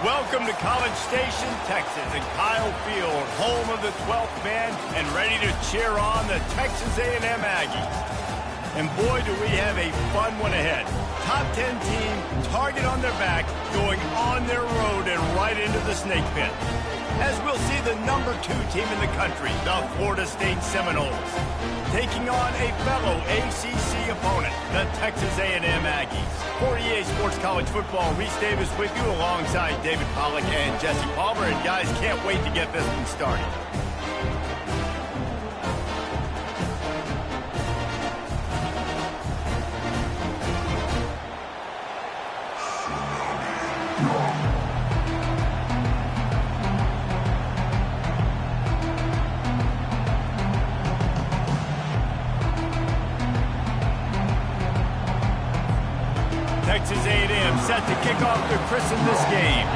Welcome to College Station, Texas, and Kyle Field, home of the 12th man, and ready to cheer on the Texas A&M Aggies. And boy, do we have a fun one ahead. Top 10 team, target on their back, going on their road and right into the snake pit. As we'll see the number 2 team in the country, the Florida State Seminoles, taking on a fellow ACC opponent, the Texas A&M Aggies. For EA Sports College Football, Reese Davis with you alongside David Pollack and Jesse Palmer. And guys, can't wait to get this one started. Texas A&M set to kick off to christen this game.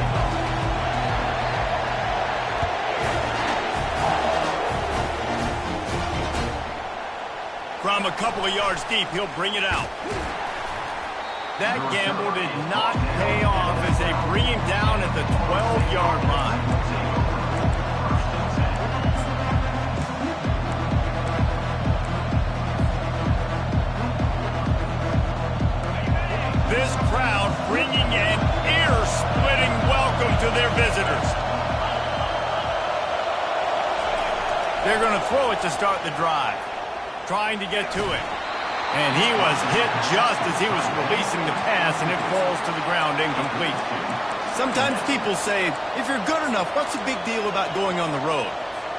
From a couple of yards deep, he'll bring it out. That gamble did not pay off as they bring him down at the 12-yard line. This crowd bringing an ear-splitting welcome to their visitors. They're going to throw it to start the drive, trying to get to it. And he was hit just as he was releasing the pass, and it falls to the ground incomplete. Sometimes people say, if you're good enough, what's the big deal about going on the road?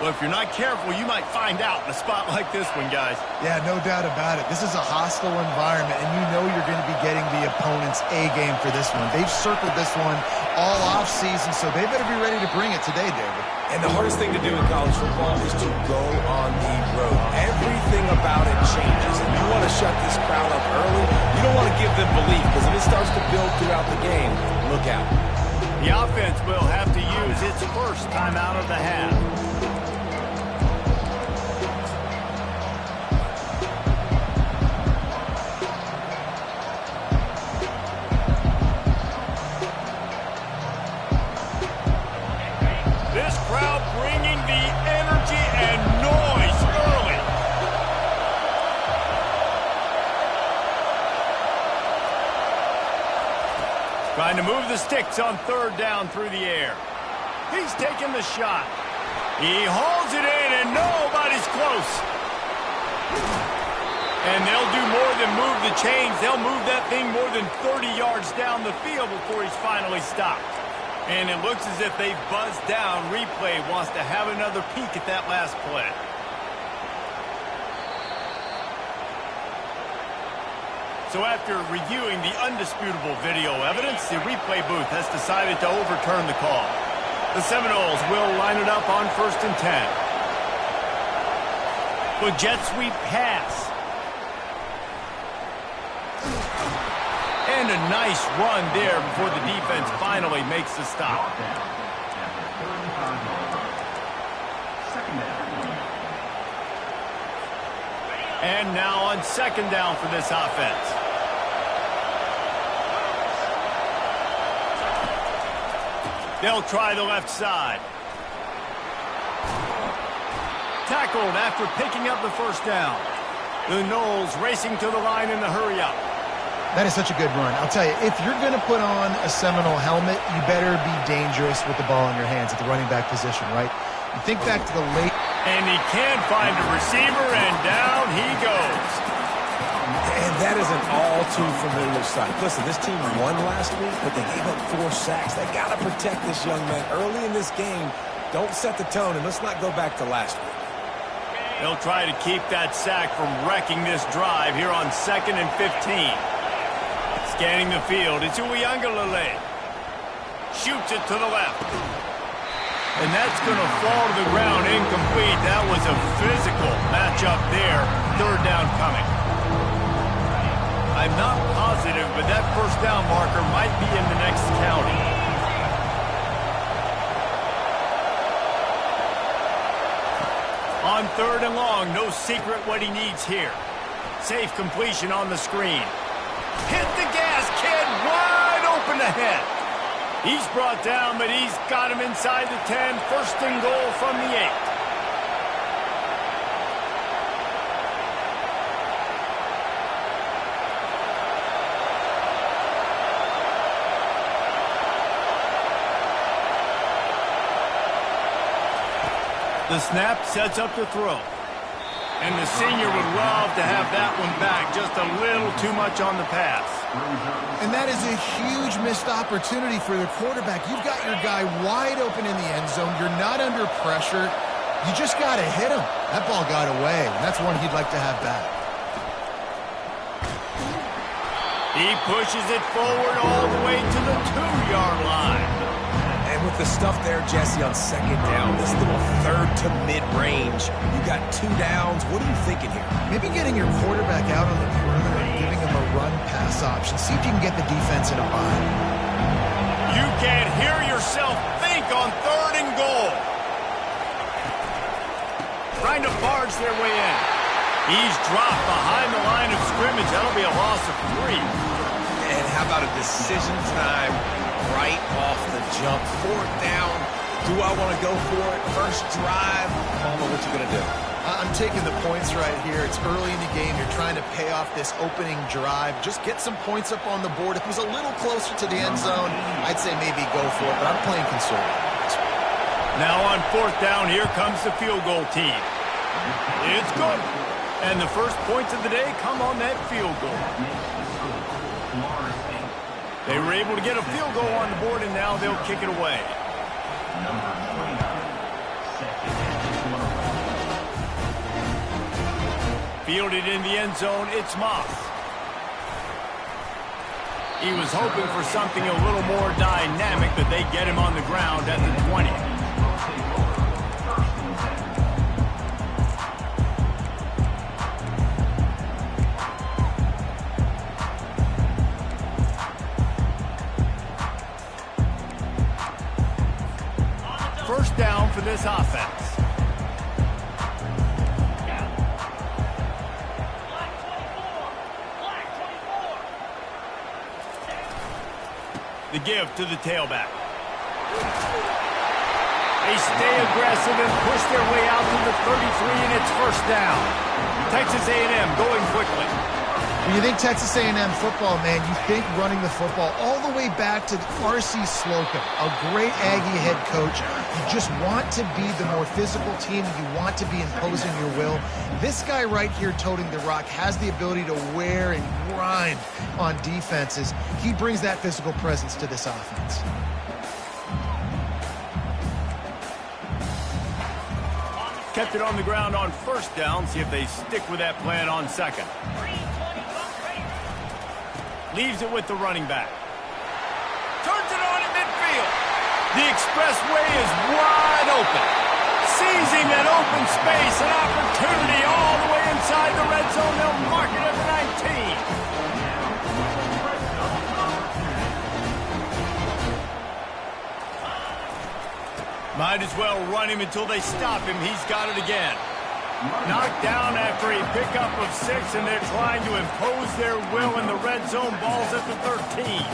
Well, if you're not careful, you might find out in a spot like this one, guys. Yeah, no doubt about it. This is a hostile environment, and you know you're going to be getting the opponent's A-game for this one. They've circled this one all offseason, so they better be ready to bring it today, David. And the hardest thing to do in college football is to go on the road. Everything about it changes, and you want to shut this crowd up early. You don't want to give them belief, because if it starts to build throughout the game, look out. The offense will have to use its first time out of the half. This crowd bringing the energy and noise early. Trying to move the sticks on third down through the air. He's taking the shot. He hauls it in, and nobody's close. And they'll do more than move the chains. They'll move that thing more than 30 yards down the field before he's finally stopped. And it looks as if they've buzzed down. Replay wants to have another peek at that last play. So after reviewing the undisputable video evidence, the replay booth has decided to overturn the call. The Seminoles will line it up on 1st and 10. With jet sweep pass. And a nice run there before the defense finally makes the stop. And now on 2nd down for this offense. They'll try the left side. Tackled after picking up the 1st down. The Noles racing to the line in the hurry-up. That is such a good run. I'll tell you, if you're going to put on a Seminole helmet, you better be dangerous with the ball in your hands at the running back position, right? You think back to the late... And he can find a receiver, and down he goes. And that is an all-too-familiar sight. Listen, this team won last week, but they gave up 4 sacks. They got to protect this young man early in this game. Don't set the tone, and let's not go back to last week. They'll try to keep that sack from wrecking this drive here on 2nd and 15. Scanning the field, it's Uiagalelei. Shoots it to the left. And that's going to fall to the ground incomplete. That was a physical matchup there. 3rd down coming. I'm not positive, but that 1st down marker might be in the next county. On 3rd and long, no secret what he needs here. Safe completion on the screen. Hit the gas, kid, wide open ahead. He's brought down, but he's got him inside the 10. First and goal from the 8. The snap sets up the throw. And the senior would love to have that one back. Just a little too much on the pass. And that is a huge missed opportunity for the quarterback. You've got your guy wide open in the end zone. You're not under pressure. You just got to hit him. That ball got away, and that's one he'd like to have back. He pushes it forward all the way to the 2-yard line. And with the stuff there, Jesse, on second down, this little third to mid-range, you got 2 downs. What are you thinking here? Maybe getting your quarterback out on the perimeter and giving him a run-pass option. See if you can get the defense in a bind. You can't hear yourself think on 3rd and goal. Trying to barge their way in. He's dropped behind the line of scrimmage. That'll be a loss of 3. And how about a decision time right off the jump? 4th down. Do I want to go for it? First drive. Palmer, what you going to do? I'm taking the points right here. It's early in the game. You're trying to pay off this opening drive. Just get some points up on the board. If it was a little closer to the end zone, I'd say maybe go for it, but I'm playing conservative. Now on 4th down, here comes the field goal team. It's good. And the first points of the day come on that field goal. They were able to get a field goal on the board, and now they'll kick it away. Fielded in the end zone, it's Moss. He was hoping for something a little more dynamic, but they get him on the ground at the 20. First down for this offense. The give to the tailback. They stay aggressive and push their way out to the 33, and it's first down. Texas A&M going quickly. When you think Texas A&M football, man, you think running the football all the way back to R.C. Slocum, a great Aggie head coach. You just want to be the more physical team. You want to be imposing your will. This guy right here toting the rock has the ability to wear and grind on defenses. He brings that physical presence to this offense. Kept it on the ground on first down. See if they stick with that plan on second. Leaves it with the running back. Turns it on in midfield. The expressway is wide open. Seizing that open space, an opportunity all the way inside the red zone. They'll mark it at the 19. Might as well run him until they stop him. He's got it again. Knocked down after a pickup of 6, and they're trying to impose their will in the red zone. Ball's at the 13.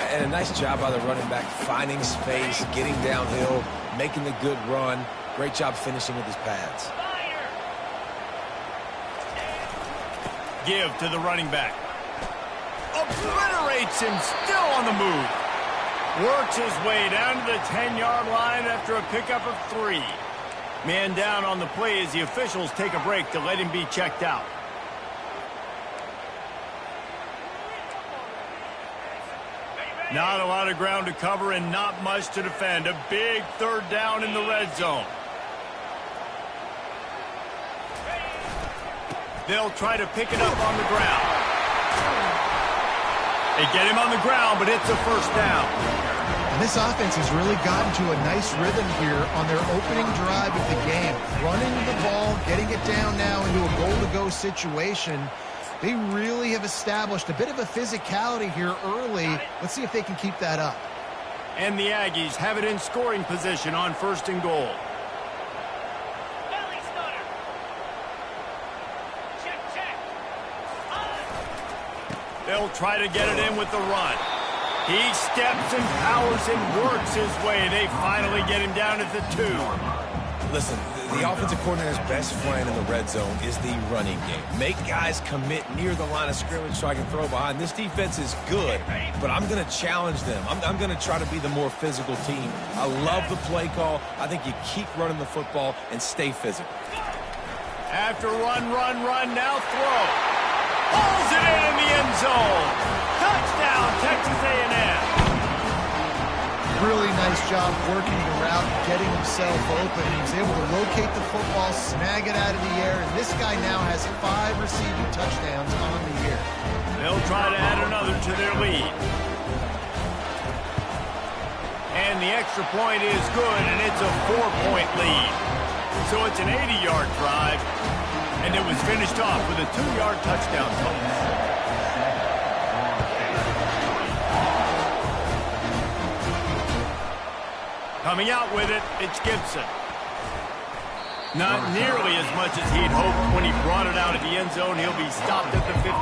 And a nice job by the running back, finding space, getting downhill, making the good run. Great job finishing with his pads. Give to the running back. Obliterates him, still on the move. Works his way down to the 10-yard line after a pickup of 3. Man down on the play as the officials take a break to let him be checked out. Not a lot of ground to cover and not much to defend. A big 3rd down in the red zone. They'll try to pick it up on the ground. They get him on the ground, but it's a first down. And this offense has really gotten to a nice rhythm here on their opening drive of the game. Running the ball, getting it down now into a goal-to-go situation. They really have established a bit of a physicality here early. Let's see if they can keep that up. And the Aggies have it in scoring position on 1st and goal. They'll try to get it in with the run. He steps and powers and works his way. They finally get him down at the 2. Listen, the offensive coordinator's best friend in the red zone is the running game. Make guys commit near the line of scrimmage so I can throw behind. This defense is good, but I'm going to challenge them. I'm going to try to be the more physical team. I love the play call. I think you keep running the football and stay physical. After run, now throw. Pulls it in the end zone. Touchdown, Texas A&M. Really nice job working the route, getting himself open. He was able to locate the football, snag it out of the air, and this guy now has 5 receiving touchdowns on the year. They'll try to add another to their lead. And the extra point is good, and it's a 4-point lead. So it's an 80-yard drive, and it was finished off with a 2-yard touchdown toss. Coming out with it, it's Gibson. Not nearly as much as he'd hoped when he brought it out of the end zone. He'll be stopped at the 15.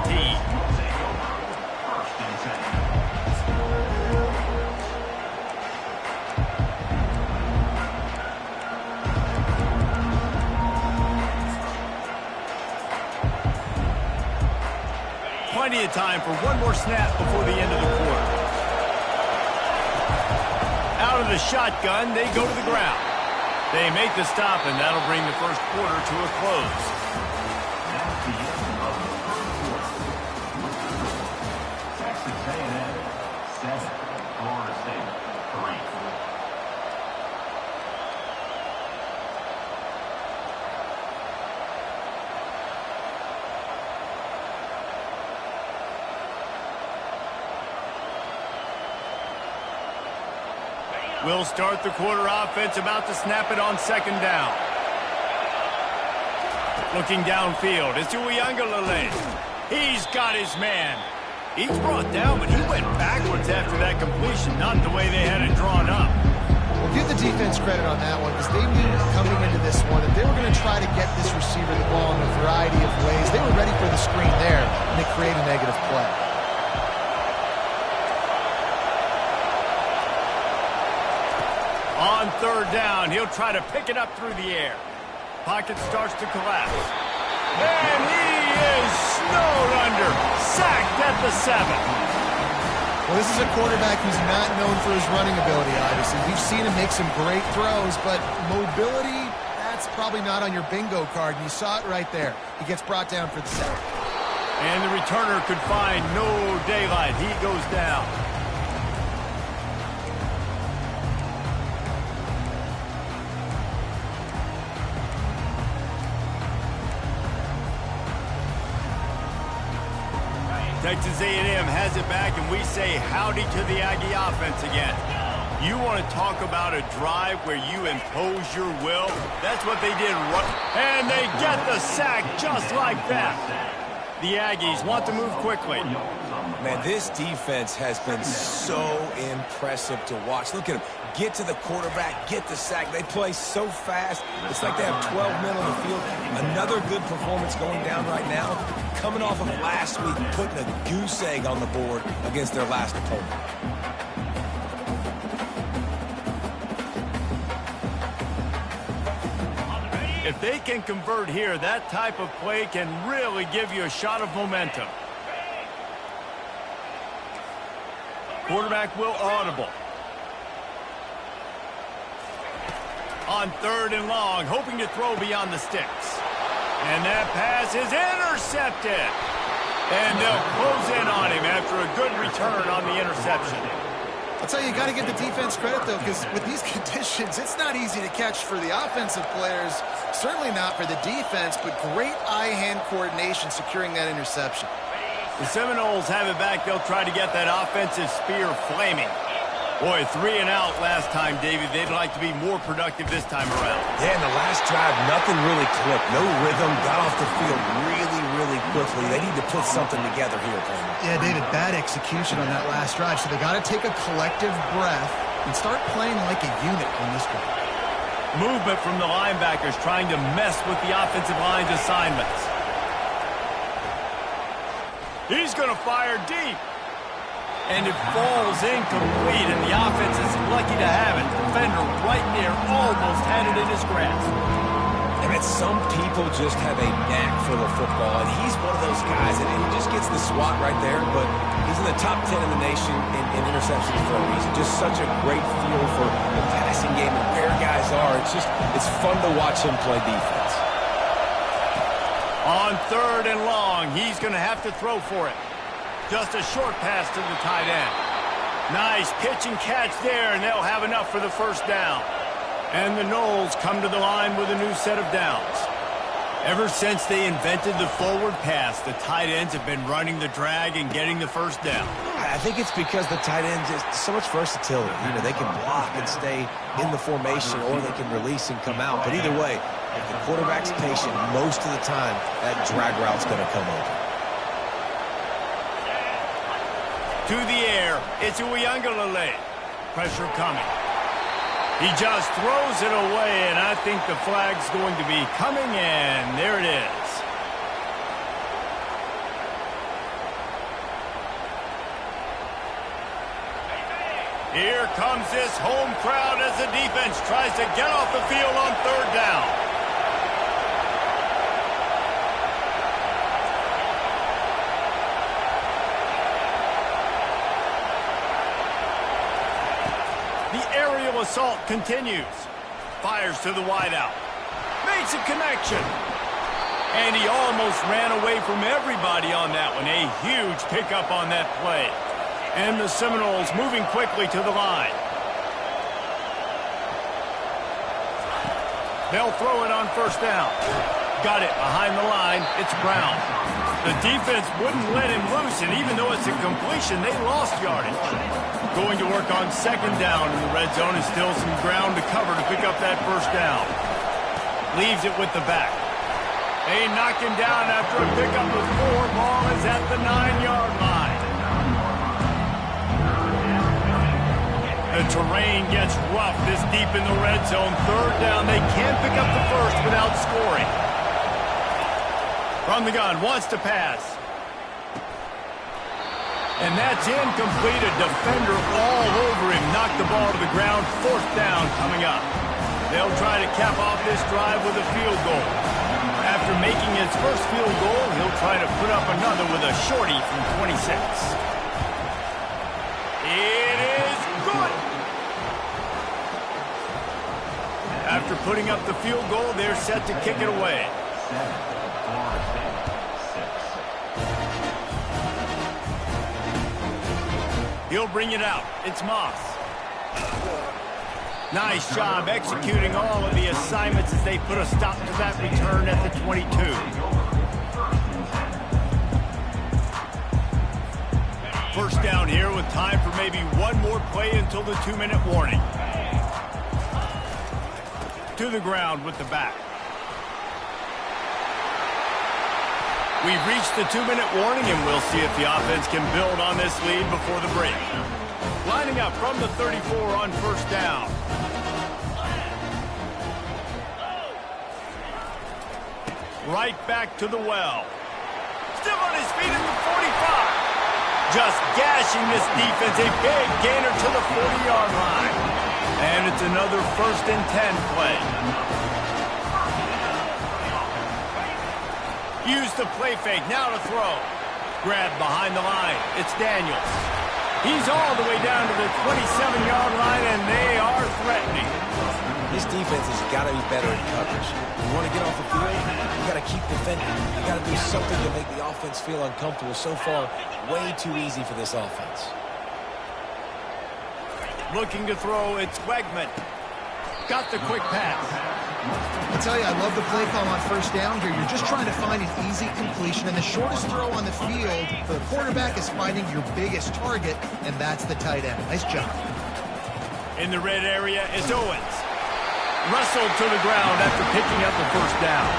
Plenty of time for one more snap before the end of the quarter. Out of the shotgun, they go to the ground. They make the stop, and that'll bring the first quarter to a close. Texas A&M 7, Florida State 3. We'll start the quarter offense, about to snap it on 2nd down. Looking downfield, it's Uiagalelei. He's got his man. He's brought down, but he went backwards after that completion, not the way they had it drawn up. Well, give the defense credit on that one, because they knew coming into this one that they were going to try to get this receiver the ball in a variety of ways. They were ready for the screen there, and they create a negative play. On 3rd down, he'll try to pick it up through the air. Pocket starts to collapse. And he is snowed under. Sacked at the 7. Well, this is a quarterback who's not known for his running ability, obviously. We've seen him make some great throws, but mobility, that's probably not on your bingo card, and you saw it right there. He gets brought down for the sack. And the returner could find no daylight. He goes down. Texas A&M has it back, and we say howdy to the Aggie offense again. You want to talk about a drive where you impose your will? That's what they did. And they get the sack just like that. The Aggies want to move quickly. Man, this defense has been so impressive to watch. Look at them. Get to the quarterback, get the sack. They play so fast. It's like they have 12 men on the field. Another good performance going down right now. Coming off of last week, putting a goose egg on the board against their last opponent. If they can convert here, that type of play can really give you a shot of momentum. Quarterback will audible. On 3rd and long, hoping to throw beyond the sticks. And that pass is intercepted. And they'll close in on him after a good return on the interception. I'll tell you, you got to give the defense credit, though, because with these conditions, it's not easy to catch for the offensive players. Certainly not for the defense, but great eye-hand coordination securing that interception. The Seminoles have it back. They'll try to get that offensive spear flaming. Boy, 3 and out last time, David. They'd like to be more productive this time around. Yeah, in the last drive, nothing really clicked. No rhythm. Got off the field really quickly. They need to put something together here, Coleman. Yeah, David, bad execution on that last drive. So they got to take a collective breath and start playing like a unit on this one. Movement from the linebackers trying to mess with the offensive line's assignments. He's going to fire deep. And it falls incomplete, and the offense is lucky to have it. Defender right there almost had it in his grasp. And some people just have a knack for the football, and he's one of those guys, and he just gets the swat right there, but he's in the top 10 in the nation in interceptions for a reason. Just such a great feel for the passing game and where guys are. It's fun to watch him play defense. On 3rd and long, he's going to have to throw for it. Just a short pass to the tight end. Nice pitch and catch there, and they'll have enough for the first down. And the Noles come to the line with a new set of downs. Ever since they invented the forward pass, the tight ends have been running the drag and getting the first down. I think it's because the tight ends is so much versatility. You know, they can block and stay in the formation, or they can release and come out. But either way, if the quarterback's patient, most of the time, that drag route's going to come over. To the air, it's Uiagalelei. Pressure coming. He just throws it away, and I think the flag's going to be coming, and there it is. Here comes this home crowd as the defense tries to get off the field on 3rd down. Assault continues. Fires to the wideout. Makes a connection. And he almost ran away from everybody on that one. A huge pickup on that play. And the Seminoles moving quickly to the line. They'll throw it on 1st down. Got it behind the line. It's Brown. The defense wouldn't let him loose, and even though it's a completion, they lost yardage. Going to work on 2nd down in the red zone, and still some ground to cover to pick up that 1st down. Leaves it with the back. They knock him down after a pickup of 4. Ball is at the 9-yard line. The terrain gets rough this deep in the red zone. 3rd down, they can't pick up the first without scoring. From the gun, wants to pass. And that's incomplete. A defender all over him. Knocked the ball to the ground. 4th down coming up. They'll try to cap off this drive with a field goal. After making his first field goal, he'll try to put up another with a shorty from 26. It is good. After putting up the field goal, they're set to kick it away. He'll bring it out. It's Moss. Nice job executing all of the assignments as they put a stop to that return at the 22. First down here with time for maybe one more play until the 2-minute warning. To the ground with the back. We've reached the 2-minute warning, and we'll see if the offense can build on this lead before the break. Lining up from the 34 on 1st down. Right back to the well. Still on his feet at the 45. Just gashing this defense. A big gainer to the 40-yard line. And it's another 1st and 10 play. Use the play fake, now to throw. Grab behind the line, it's Daniels. He's all the way down to the 27-yard line, and they are threatening. This defense has got to be better in coverage. You want to get off the field, you got to keep defending. You got to do something to make the offense feel uncomfortable. So far, way too easy for this offense. Looking to throw, it's Wegman. Got the quick pass. I tell you, I love the play call on 1st down here. You're just trying to find an easy completion, and the shortest throw on the field for the quarterback is finding your biggest target, and that's the tight end. Nice job. In the red area is Owens. Wrestled to the ground after picking up the 1st down.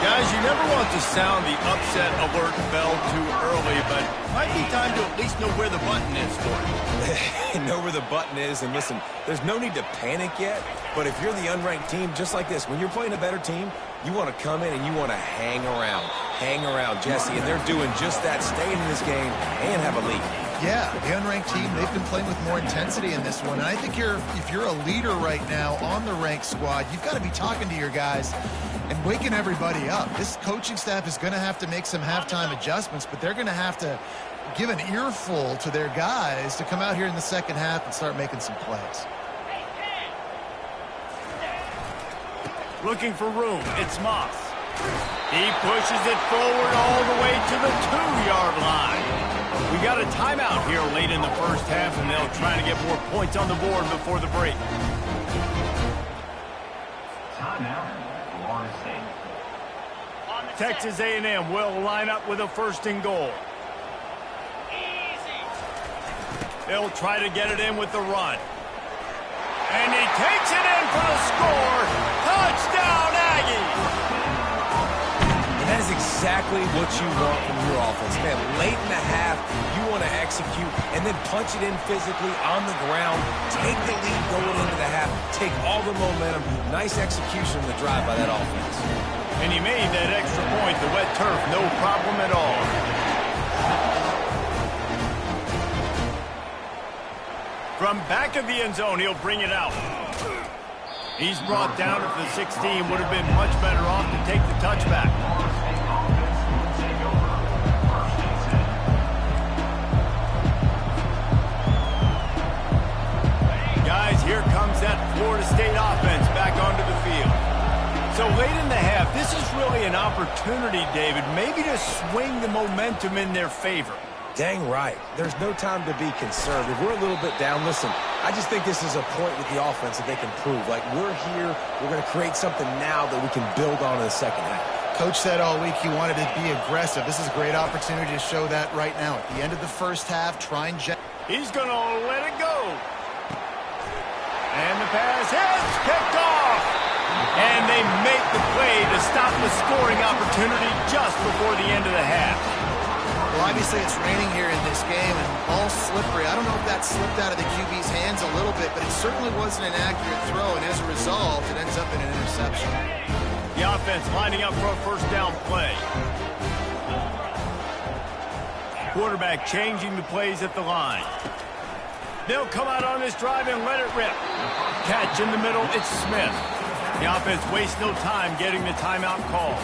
Guys, you never want to sound the upset alert bell too early, but might be time to at least know where the button is for it. Know where the button is, and listen, there's no need to panic yet, but if you're the unranked team, just like this, when you're playing a better team, you want to come in and you want to hang around, Jesse, and they're doing just that, staying in this game and have a lead. Yeah, the unranked team, they've been playing with more intensity in this one. And I think if you're a leader right now on the ranked squad, you've got to be talking to your guys and waking everybody up. This coaching staff is going to have to make some halftime adjustments, but they're going to have to give an earful to their guys to come out here in the second half and start making some plays. Looking for room. It's Moss. He pushes it forward all the way to the 2-yard line. We got a timeout here late in the first half, and they'll try to get more points on the board before the break. Timeout, Florida State. Texas A&M will line up with a 1st and goal. They'll try to get it in with the run. And he takes it in for the score. Touchdown, Aggies! And that is exactly what you want from your offense. Man, late in the half, you want to execute and then punch it in physically on the ground. Take the lead going into the half. Take all the momentum. Nice execution of the drive by that offense. And he made that extra point. The wet turf, no problem at all. From back of the end zone, he'll bring it out. He's brought down at the 16. Would have been much better off to take the touchback. Guys, here comes that Florida State offense back onto the field. So late in the half, this is really an opportunity, David, maybe to swing the momentum in their favor. Dang right. There's no time to be concerned. If we're a little bit down, listen, I just think this is a point with the offense that they can prove. Like, we're here, we're going to create something now that we can build on in the second half. Coach said all week he wanted to be aggressive. This is a great opportunity to show that right now. At the end of the first half, try and... He's going to let it go. And the pass hits, picked off. And they make the play to stop the scoring opportunity just before the end of the half. Well, obviously it's raining here in this game and ball's slippery. I don't know if that slipped out of the QB's hands a little bit, but it certainly wasn't an accurate throw, and as a result, it ends up in an interception. The offense lining up for a 1st down play. Quarterback changing the plays at the line. They'll come out on this drive and let it rip. Catch in the middle, it's Smith. The offense wastes no time getting the timeout call.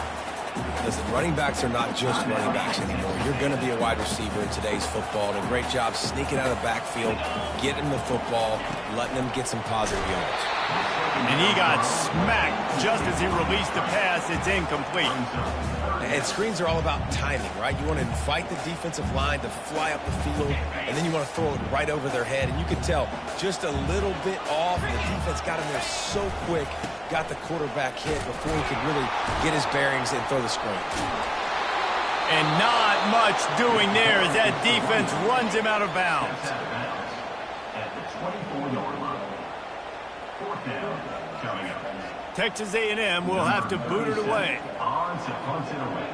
Listen, running backs are not just running backs anymore. You're going to be a wide receiver in today's football. And a great job sneaking out of the backfield, getting the football, letting them get some positive yards. And he got smacked just as he released the pass. It's incomplete. And screens are all about timing, right? You want to invite the defensive line to fly up the field, and then you want to throw it right over their head. And you can tell just a little bit off, and the defense got him there so quick, got the quarterback hit before he could really get his bearings and throw the screen. And not much doing there as that defense runs him out of bounds. At the 24-yard line. 4th down coming up. Texas A&M will have to boot it away. On to punt it away.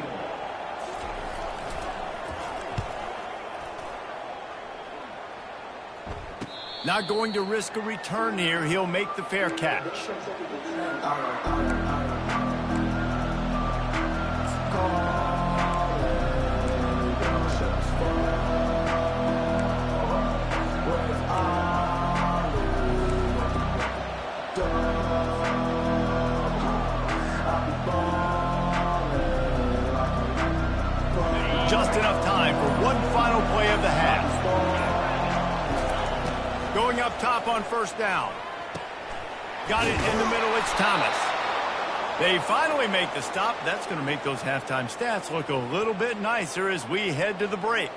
Not going to risk a return here. He'll make the fair catch. Just enough time for one final play of the half. Going up top on 1st down. Got it in the middle, it's Thomas. They finally make the stop. That's going to make those halftime stats look a little bit nicer as we head to the break.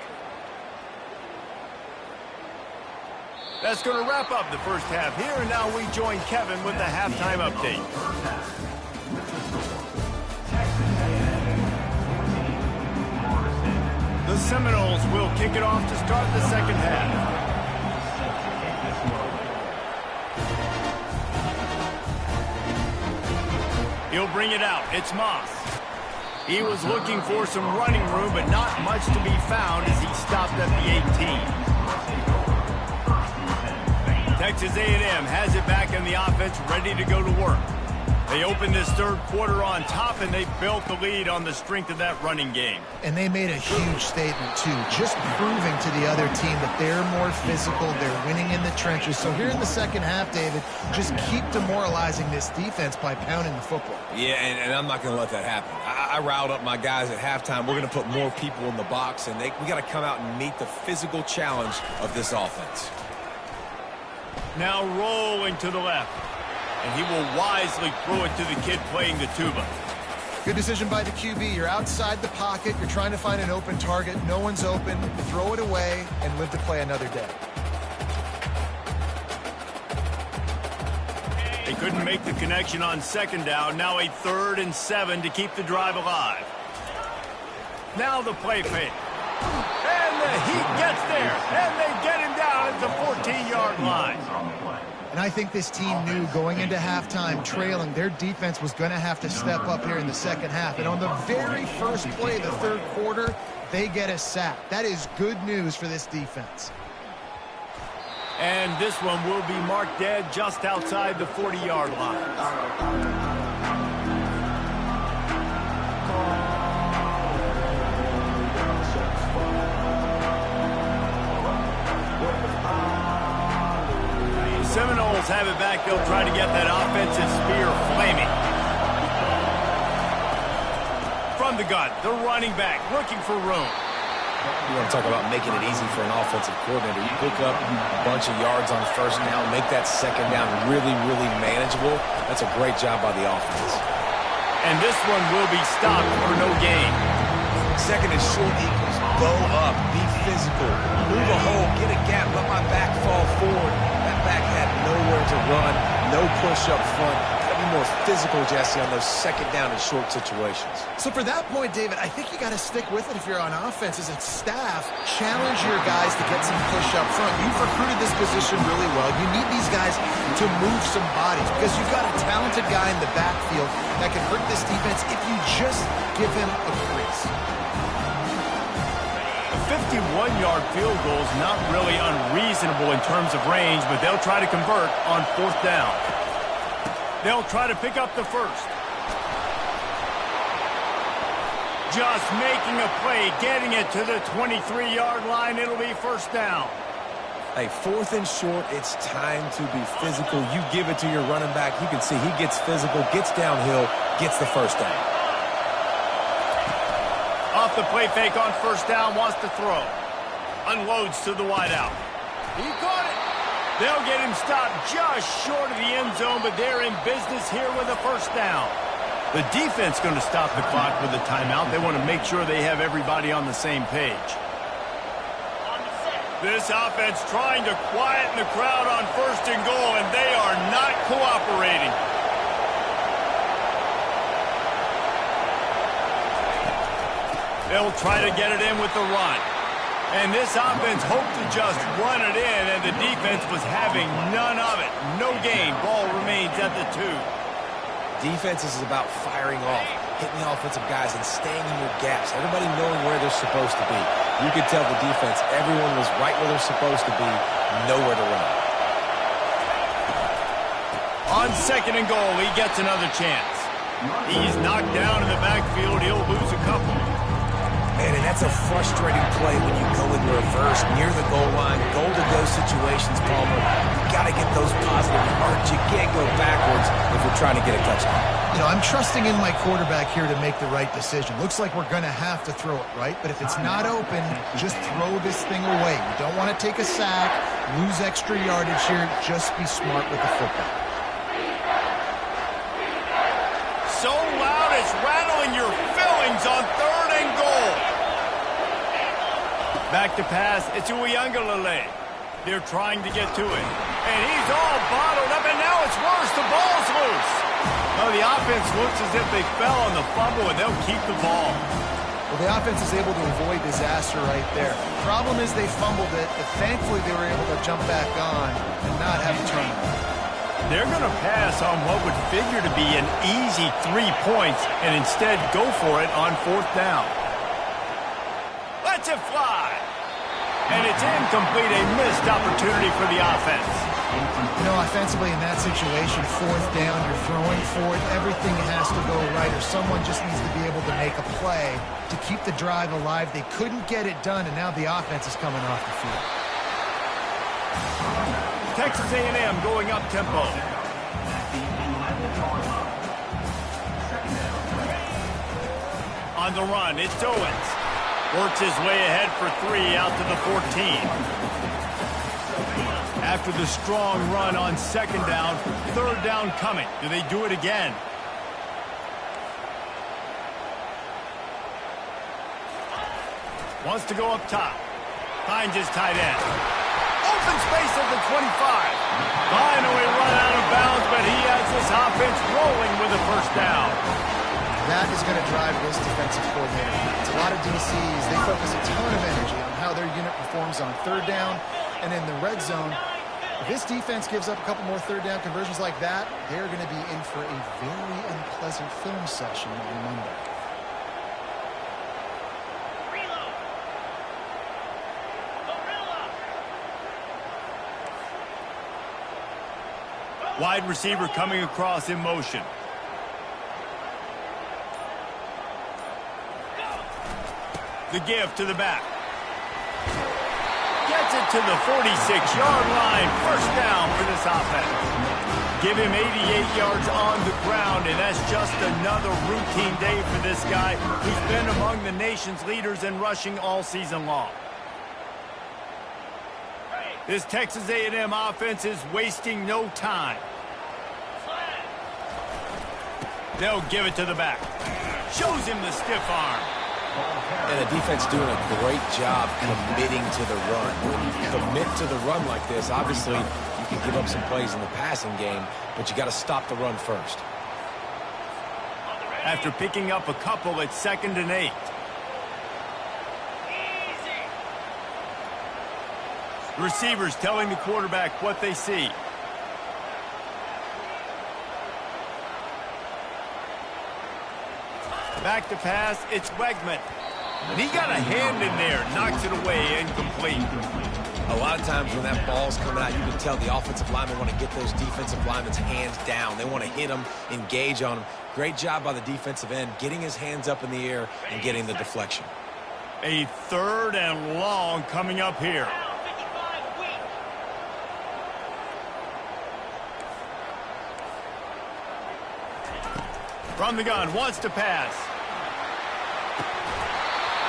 That's going to wrap up the first half here, and now we join Kevin with the halftime update. The Seminoles will kick it off to start the second half. He'll bring it out. It's Moss. He was looking for some running room, but not much to be found as he stopped at the 18. Texas A&M has it back in the offense, ready to go to work. They opened this third quarter on top, and they built the lead on the strength of that running game. And they made a huge statement, too, just proving to the other team that they're more physical, they're winning in the trenches. So here in the second half, David, just keep demoralizing this defense by pounding the football. Yeah, and I'm not going to let that happen. I riled up my guys at halftime. We're going to put more people in the box, and we got to come out and meet the physical challenge of this offense. Now rolling to the left. And he will wisely throw it to the kid playing the tuba. Good decision by the QB. You're outside the pocket. You're trying to find an open target. No one's open. Throw it away and live to play another day. They couldn't make the connection on second down. Now a 3rd and 7 to keep the drive alive. Now the play fake. And the Heat gets there. And they get him down at the 14-yard line. And I think this team knew going into halftime trailing, their defense was going to have to step up here in the second half. And on the very first play of the third quarter, they get a sack. That is good news for this defense. And this one will be marked dead just outside the 40-yard line. Seminoles have it back. They'll try to get that offensive spear flaming. From the gun, the running back looking for room. You want to talk about making it easy for an offensive coordinator. You pick up a bunch of yards on first down, make that second down really, really manageable. That's a great job by the offense. And this one will be stopped for no gain. Second and short equals bow up, be physical, move a hole, get a gap, let my back fall forward. That back had nowhere to run, no push up front. Got to be more physical, Jesse, on those second down and short situations. So for that point, David, I think you got to stick with it if you're on offense. As a staff, challenge your guys to get some push up front. You've recruited this position really well. You need these guys to move some bodies because you've got a talented guy in the backfield that can hurt this defense if you just give him a crease. 51-yard field goal is not really unreasonable in terms of range, but they'll try to convert on 4th down. They'll try to pick up the first. Just making a play, getting it to the 23-yard line. It'll be 1st down. Hey, 4th and short, it's time to be physical. You give it to your running back. You can see he gets physical, gets downhill, gets the 1st down. Off the play fake on 1st down, wants to throw. Unloads to the wideout. He caught it. They'll get him stopped just short of the end zone, but they're in business here with a 1st down. The defense going to stop the clock with a timeout. They want to make sure they have everybody on the same page. This offense trying to quieten the crowd on 1st and goal, and they are not cooperating. They'll try to get it in with the run. And this offense hoped to just run it in, and the defense was having none of it. No gain. Ball remains at the 2. Defense is about firing off, hitting the offensive guys and staying in your gaps. Everybody knowing where they're supposed to be. You could tell the defense, everyone was right where they're supposed to be, nowhere to run. On 2nd and goal, he gets another chance. He's knocked down in the backfield. He'll lose a couple. Man, and that's a frustrating play when you go in reverse near the goal line, goal-to-go situations, Palmer. You got to get those positive yards. You can't go backwards if you're trying to get a touchdown. You know, I'm trusting in my quarterback here to make the right decision. Looks like we're going to have to throw it, right? But if it's not open, just throw this thing away. You don't want to take a sack, lose extra yardage here. Just be smart with the football. So loud it's rattling your fillings on 3rd and goal. Back to pass, it's Uiagalelei. They're trying to get to it. And he's all bottled up, and now it's worse. The ball's loose. Oh, the offense looks as if they fell on the fumble, and they'll keep the ball. Well, the offense is able to avoid disaster right there. Problem is they fumbled it, but thankfully they were able to jump back on and not have a turnover. They're going to pass on what would figure to be an easy 3 points and instead go for it on 4th down. Let's it fly. And it's incomplete, a missed opportunity for the offense. You know, offensively in that situation, fourth down, you're throwing fourth, everything has to go right, or someone just needs to be able to make a play to keep the drive alive. They couldn't get it done, and now the offense is coming off the field. Texas A&M going up tempo. On the run, it's Owens. Works his way ahead for 3 out to the 14. After the strong run on second down, third down coming. Do they do it again? Wants to go up top. Finds his tight end. Open space at the 25. Finally run out of bounds, but he has this offense rolling with a first down. That is going to drive this defensive coordinator nuts. A lot of DCs, they focus a ton of energy on how their unit performs on third down and in the red zone. If this defense gives up a couple more third down conversions like that, they're going to be in for a very unpleasant film session on Monday. Wide receiver coming across in motion. The give to the back. Gets it to the 46-yard line. First down for this offense. Give him 88 yards on the ground, and that's just another routine day for this guy who's been among the nation's leaders in rushing all season long. This Texas A&M offense is wasting no time. They'll give it to the back. Shows him the stiff arm. And the defense doing a great job committing to the run. When you commit to the run like this, obviously you can give up some plays in the passing game, but you got to stop the run first. After picking up a couple at 2nd and 8. Receivers telling the quarterback what they see. Back to pass, it's Wegman. And he got a hand in there, knocks it away, incomplete. A lot of times when that ball's coming out, you can tell the offensive linemen want to get those defensive linemen's hands down. They want to hit them, engage on them. Great job by the defensive end, getting his hands up in the air and getting the deflection. A 3rd and long coming up here. From the gun, wants to pass.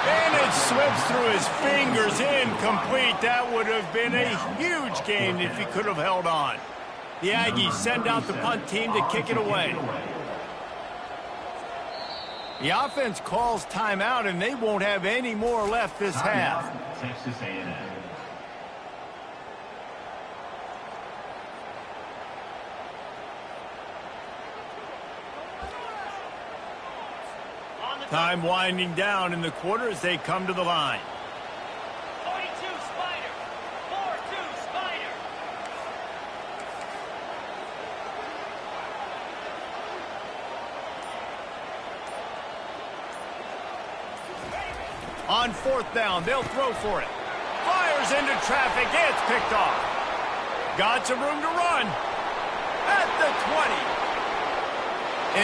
And it slips through his fingers, incomplete. That would have been a huge gain if he could have held on. The Aggies send out the punt team to kick it away. The offense calls timeout, and they won't have any more left this half. Texas A&M. Time winding down in the quarter as they come to the line. 42 Spider. 4-2 Spider. On 4th down, they'll throw for it. Fires into traffic. It's picked off. Got some room to run. At the 20.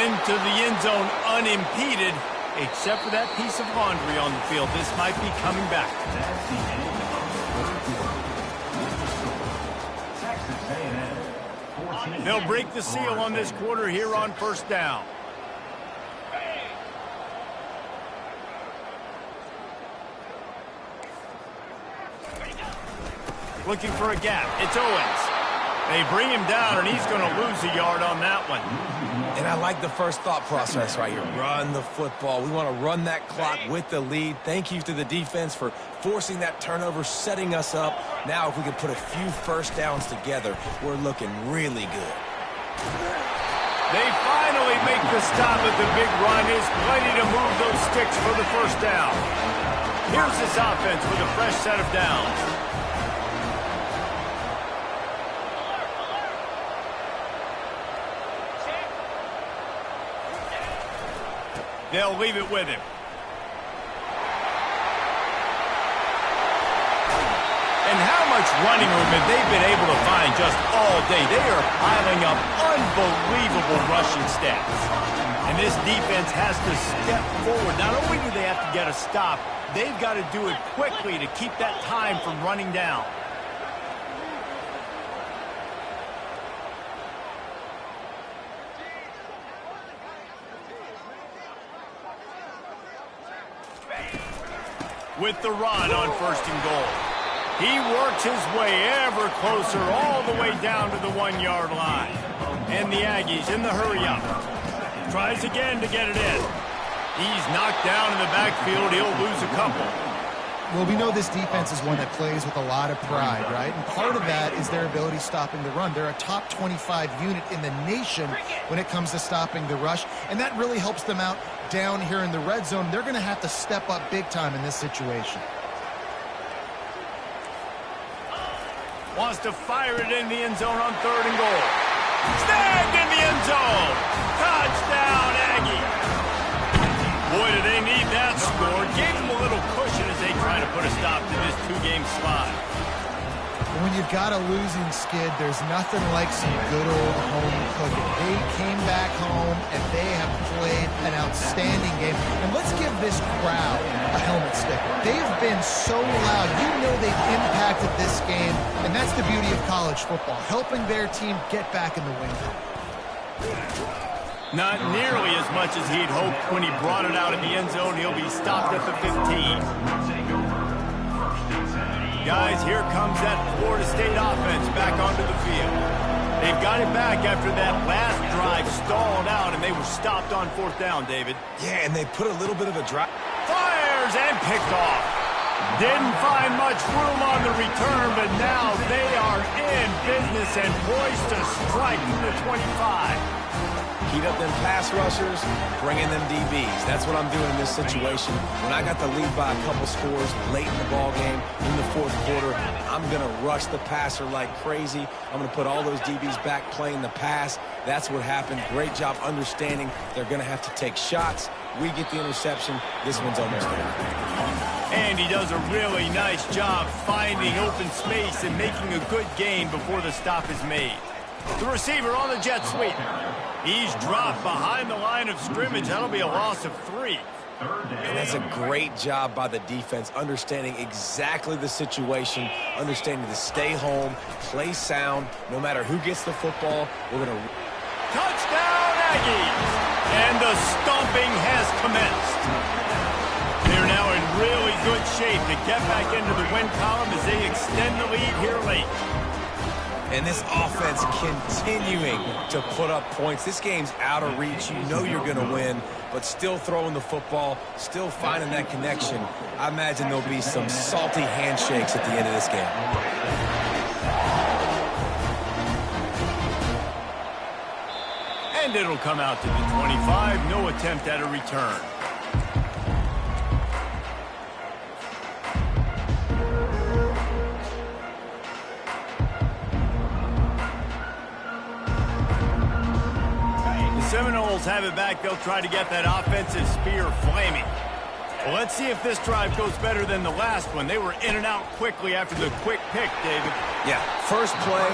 Into the end zone unimpeded. Except for that piece of laundry on the field, this might be coming back. That's the end of the Texas A&M. 14. They'll break the seal on this quarter here on 1st down. Looking for a gap. It's Owens. They bring him down, and he's going to lose a yard on that one. And I like the first thought process right here. Run the football. We want to run that clock with the lead. Thank you to the defense for forcing that turnover, setting us up. Now, if we can put a few first downs together, we're looking really good. They finally make the stop at the big run. Is plenty to move those sticks for the first down. Here's this offense with a fresh set of downs. They'll leave it with him. much running room have they been able to find just all day? They are piling up unbelievable rushing stats. And this defense has to step forward. Not only do they have to get a stop, they've got to do it quickly to keep that time from running down. With the run on 1st and goal. He works his way ever closer all the way down to the 1-yard line. And the Aggies in the hurry-up. Tries again to get it in. He's knocked down in the backfield. He'll lose a couple. Well, we know this defense is one that plays with a lot of pride, right? And part of that is their ability stopping the run. They're a top 25 unit in the nation when it comes to stopping the rush, and that really helps them out down here in the red zone. They're going to have to step up big time in this situation. Wants to fire it in the end zone on 3rd and goal. Snagged in the end zone. Touchdown, Aggie. Boy, do they need that score. Gave them a little cushion as they try to put a stop to this 2-game slide. When you've got a losing skid, there's nothing like some good old home cooking. They came back home, and they have played an outstanding game. And let's give this crowd a helmet sticker. They've been so loud. You know they've impacted this game, and that's the beauty of college football, helping their team get back in the win column. Not nearly as much as he'd hoped when he brought it out in the end zone. He'll be stopped at the 15. Guys, here comes that Florida State offense back onto the field. They've got it back after that last drive stalled out, and they were stopped on 4th down, David. Yeah, and they put a little bit of a drive. Fires and picked off. Didn't find much room on the return, but now they are in business and poised to strike the 25. Heat up them pass rushers, bring in them DBs. That's what I'm doing in this situation. When I got the lead by a couple scores late in the ball game, in the 4th quarter, I'm going to rush the passer like crazy. I'm going to put all those DBs back playing the pass. That's what happened. Great job understanding they're going to have to take shots. We get the interception. This one's almost there. And he does a really nice job finding open space and making a good gain before the stop is made. The receiver on the jet sweep. He's dropped behind the line of scrimmage. That'll be a loss of 3. And that's a great job by the defense, understanding exactly the situation, understanding to stay home, play sound. No matter who gets the football, we're going to... Touchdown, Aggies! And the stomping has commenced. They're now in really good shape to get back into the win column as they extend the lead here late. And this offense continuing to put up points. This game's out of reach. You know you're going to win, but still throwing the football, still finding that connection. I imagine there'll be some salty handshakes at the end of this game. And it'll come out to the 25. No attempt at a return. Seminoles have it back. They'll try to get that offensive spear flaming. Well, let's see if this drive goes better than the last one. They were in and out quickly after the quick pick, David. Yeah, first play,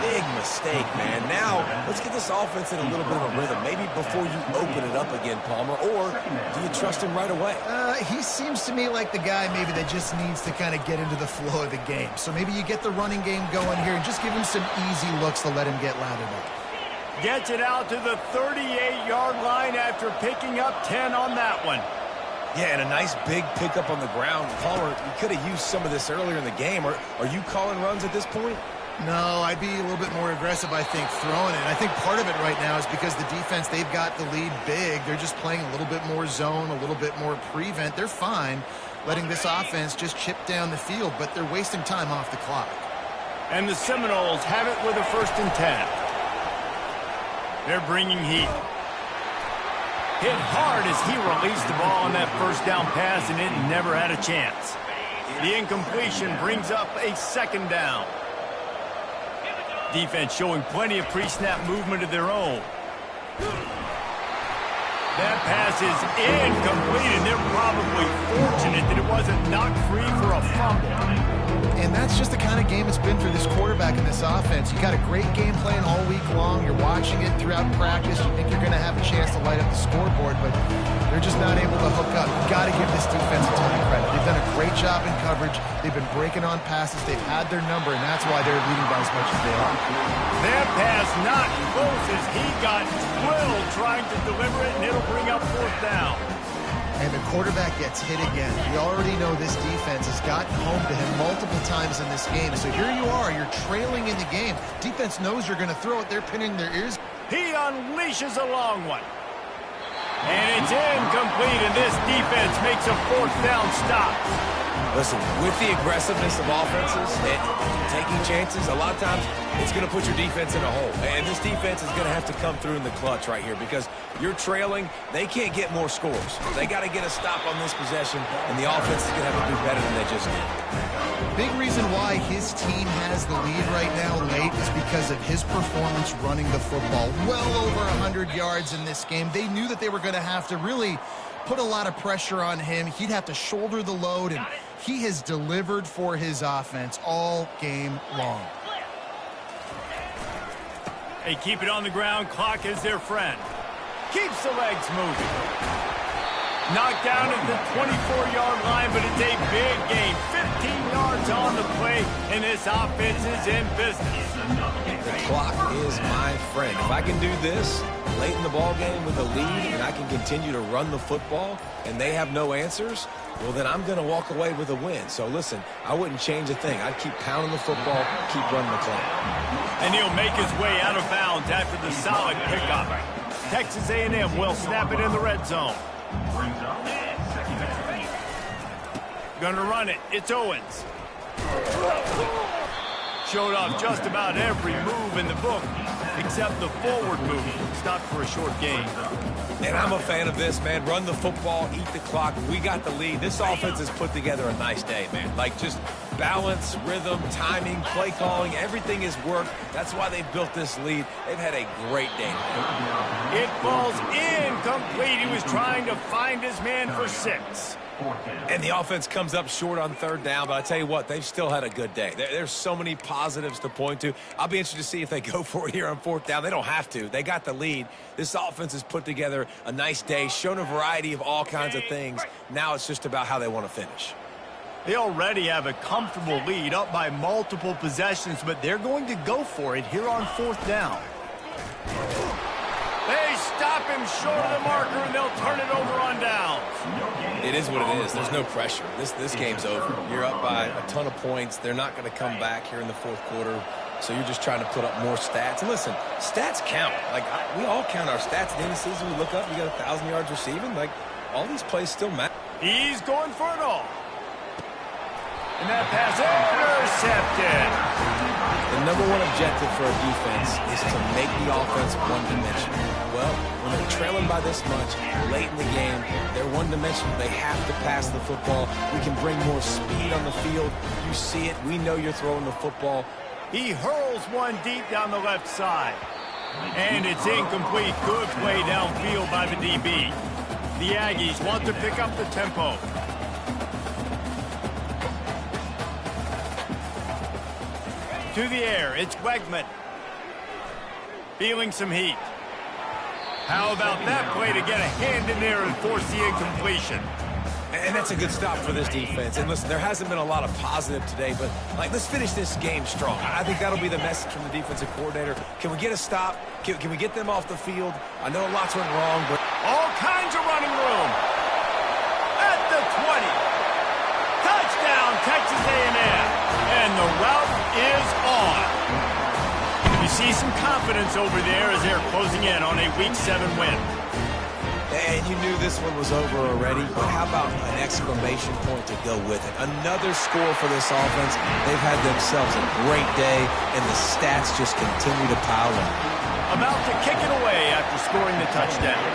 big mistake, man. Now, let's get this offense in a little bit of a rhythm. Maybe before you open it up again, Palmer, or do you trust him right away? He seems to me like the guy maybe that just needs to kind of get into the flow of the game. So maybe you get the running game going here and just give him some easy looks to let him get lathered up. Gets it out to the 38-yard line after picking up 10 on that one. Yeah, and a nice big pickup on the ground. Palmer, you could have used some of this earlier in the game. Are you calling runs at this point? No, I'd be a little bit more aggressive, I think, throwing it. I think part of it right now is because the defense, they've got the lead big. They're just playing a little bit more zone, a little bit more prevent. They're fine letting this offense just chip down the field, but they're wasting time off the clock. And the Seminoles have it with a 1st and 10. They're bringing heat. Hit hard as he released the ball on that first down pass, and it never had a chance. The incompletion brings up a 2nd down. Defense showing plenty of pre-snap movement of their own. That pass is incomplete, and they're probably fortunate that it wasn't knocked free for a fumble. And that's just the kind of game it's been for this quarterback in this offense. You got a great game plan all week long. You're watching it throughout practice. You think you're going to have a chance to light up the scoreboard, but they're just not able to hook up. You got to give this defense a ton of credit. They've done a great job in coverage. They've been breaking on passes. They've had their number, and that's why they're leading by as much as they are. That pass not close as he got drilled trying to deliver it, and it'll bring up 4th down. And the quarterback gets hit again. We already know this defense has gotten home to him multiple times in this game. So here you are. You're trailing in the game. Defense knows you're going to throw it. They're pinning their ears. He unleashes a long one. And it's incomplete, and this defense makes a 4th down stop. Listen, with the aggressiveness of offenses and taking chances, a lot of times it's going to put your defense in a hole. And this defense is going to have to come through in the clutch right here because you're trailing. They can't get more scores. They got to get a stop on this possession, and the offense is going to have to do better than they just did. Big reason why his team has the lead right now late is because of his performance running the football. Well over 100 yards in this game. They knew that they were going to have to really put a lot of pressure on him. He'd have to shoulder the load, and he has delivered for his offense all game long. They keep it on the ground. Clock is their friend. Keeps the legs moving. Knocked down at the 24-yard line, but it's a big gain. 15 yards on the play, and this offense is in business. The clock is my friend. If I can do this late in the ball game with a lead and I can continue to run the football and they have no answers, well, then I'm going to walk away with a win. So, listen, I wouldn't change a thing. I'd keep pounding the football, keep running the clock. And he'll make his way out of bounds after the solid pickup. Texas A&M will snap it in the red zone. Brings up 2nd down. Gonna run it. It's Owens. Showed off just about every move in the book, except the forward move. Stopped for a short gain. And I'm a fan of this, man. Run the football, eat the clock. We got the lead. This offense has put together a nice day, man. Like, just balance, rhythm, timing, play calling, everything has worked. That's why they've built this lead. They've had a great day. It falls incomplete. He was trying to find his man for 6. And the offense comes up short on 3rd down, but I tell you what, they've still had a good day. There's so many positives to point to. I'll be interested to see if they go for it here on 4th down. They don't have to. They got the lead. This offense has put together a nice day, shown a variety of all kinds of things. Now it's just about how they want to finish. They already have a comfortable lead up by multiple possessions, but they're going to go for it here on 4th down. They stop him short of the marker, and they'll turn it over on downs. It is what it is. There's no pressure. This game's over. You're up by a ton of points. They're not going to come back here in the 4th quarter, so you're just trying to put up more stats. And listen, stats count. Like, we all count our stats. At the end of the season, we look up, you got 1,000 yards receiving. Like, all these plays still matter. He's going for it all. And that pass intercepted. The number one objective for a defense is to make the offense one-dimensional. Well, when they're trailing by this much, late in the game, they're one-dimensional. They have to pass the football. We can bring more speed on the field. You see it. We know you're throwing the football. He hurls one deep down the left side. And it's incomplete. Good play downfield by the DB. The Aggies want to pick up the tempo. To the air, it's Wegman. Feeling some heat. How about that play to get a hand in there and force the incompletion? And that's a good stop for this defense. And listen, there hasn't been a lot of positive today, but let's finish this game strong. I think that'll be the message from the defensive coordinator. Can we get a stop? Can we get them off the field? I know lots went wrong, but all kinds of running room. At the 20. Touchdown, Texas A&M. And the route is on. You see some confidence over there as they're closing in on a Week 7 win. And you knew this one was over already, but how about an exclamation point to go with it? Another score for this offense. They've had themselves a great day, and the stats just continue to pile up. About to kick it away after scoring the touchdown.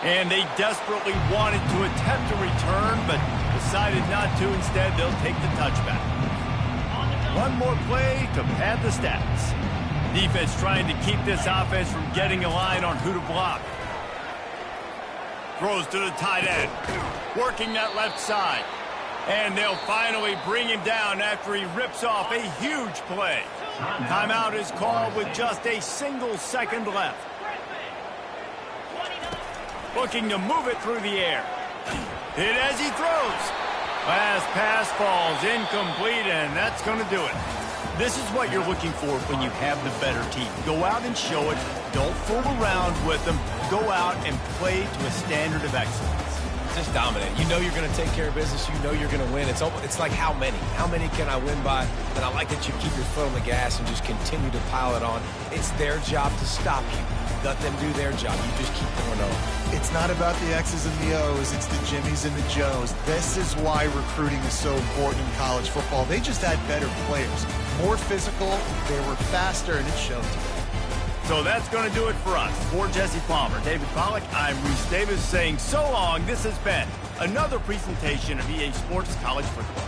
And they desperately wanted to attempt a return, but decided not to. Instead, they'll take the touchback. One more play to pad the stats. Defense trying to keep this offense from getting a line on who to block. Throws to the tight end. Working that left side. And they'll finally bring him down after he rips off a huge play. Timeout is called with just a single second left. Looking to move it through the air. Hit as he throws. Last pass falls incomplete, and that's going to do it. This is what you're looking for when you have the better team. Go out and show it. Don't fool around with them. Go out and play to a standard of excellence. Just dominate. You know you're going to take care of business. You know you're going to win. It's like how many? How many can I win by? And I like that you keep your foot on the gas and just continue to pile it on. It's their job to stop you. Let them do their job. You just keep going on. It's not about the X's and the O's. It's the Jimmies and the Joes. This is why recruiting is so important in college football. They just had better players. More physical. They were faster, and it showed today. So that's going to do it for us. For Jesse Palmer, David Pollack, I'm Reese Davis saying so long. This has been another presentation of EA Sports College Football.